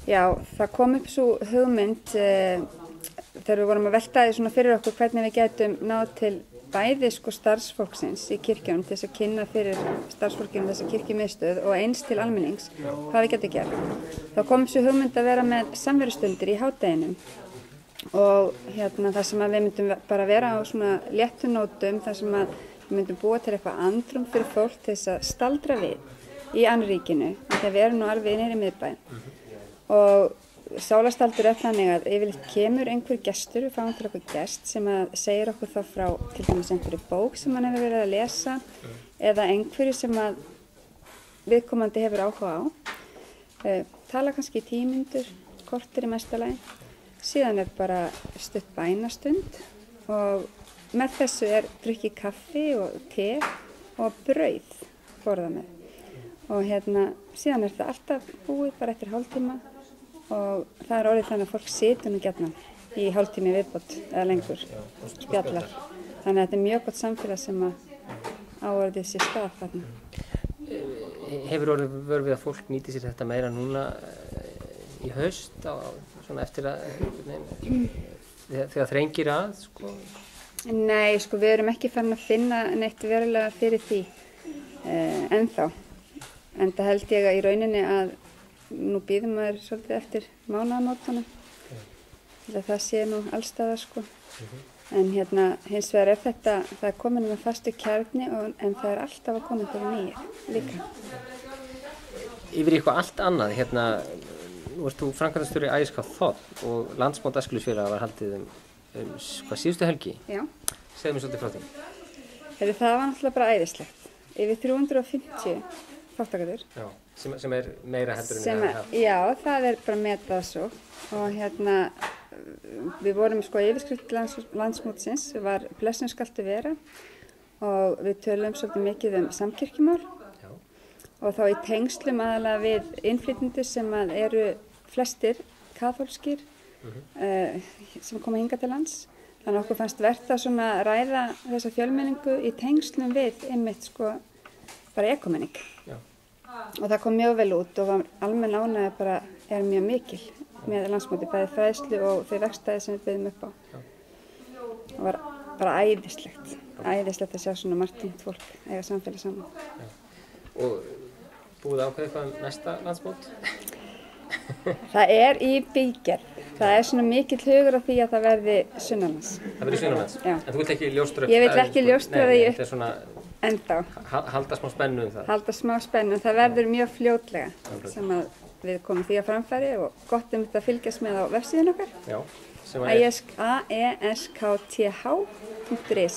Já, það kom upp svo hugmynd þegar við vorum að velta því svona fyrir okkur hvernig við gætum náð til bæði sko starfsfólksins í kirkjunum til þess að kynna fyrir starfsfólkinu þessa kirkjumiðstöð og eins til almennings hvað við getum gert. Það kom svo hugmynd að vera með samverustundir í hádeginum og það sem að við myndum bara vera á svona léttunótum þar sem að við myndum búa til eitthvað andrum fyrir fólk til þess að staldra við í annríkinu þegar við erum nú alveg nýri miðbæn. Og sálastaldur þannig að yfirleitt kemur einhver gestur, við fáum til okkur gest sem að segir okkur þá frá til dæmis einhverju bók sem hann hefur verið að lesa eða einhverju sem að viðkomandi hefur áhuga á. Tala kannski í 10 mínútur, korter í mesta lagi. Síðan bara stutt bænastund og með þessu drukkið kaffi og te og brauð borðað með. Og síðan það alltaf búið bara eftir hálftíma og það orðið þannig að fólk situr nú gjarnan í hálftími viðbót eða lengur spjallar. Þannig að þetta mjög gott samfélag sem að áorðið sér stað þarna. Hefur orðið vör við að fólk nýti sér þetta meira núna í haust svona eftir að þegar þrengir að sko? Nei, sko við erum ekki farin að finna neitt verulega fyrir því ennþá. Enda held ég að í rauninni að nú bíðum maður svolítið eftir mánaðamótunum. Það sé nú allstaðar sko. En hins vegar þetta, það komin með fastu kjarni en það alltaf að koma fyrir nýjir líka. Yfir eitthvað allt annað, nú ert þú framkvæmdastjóri Ægiska Þ og landsmót æskulýðsfélaga var haldið síðustu helgi? Já. Segðu mér svolítið frá því. Það var náttúrulega bara æðislegt. Yfir 350 þáttakendur. Já, sem meira heldur en við hafa. Já, það bara metað svo og við vorum sko yfirskrift landsmótsins var blessun skaltu vera og við tölum svolítið mikið samkirkjumál og þá í tengslum aðalega við innflytjendur sem eru flestir kaþólskir sem koma hingað til lands. Þannig að okkur fannst vert að svona ræða þessa fjölmenningu í tengslum við einmitt sko bara ekumenik. Og það kom mjög vel út og almenn ánægja bara mjög mikil með landsmóti, bæði fræðslu og þau vegstæði sem við byggðum upp á. Það var bara æðislegt að sjá svona margt ungt fólk eiga samfélag saman. Og búið ákveðið hvað næsta landsmót? Það í bígerð. Það svona mikill hugur á því að það verði sunnanlands. Það verði sunnanlands? Já. En þú vilt ekki ljóstra upp? Ég vil ekki ljóstra því upp ennþá. Halda smá spennu það? Halda smá spennu, það verður mjög fljótlega sem að við komum því að framfæri og gott þetta að fylgjast með á vefsíðun okkar. Já. aeskt.is.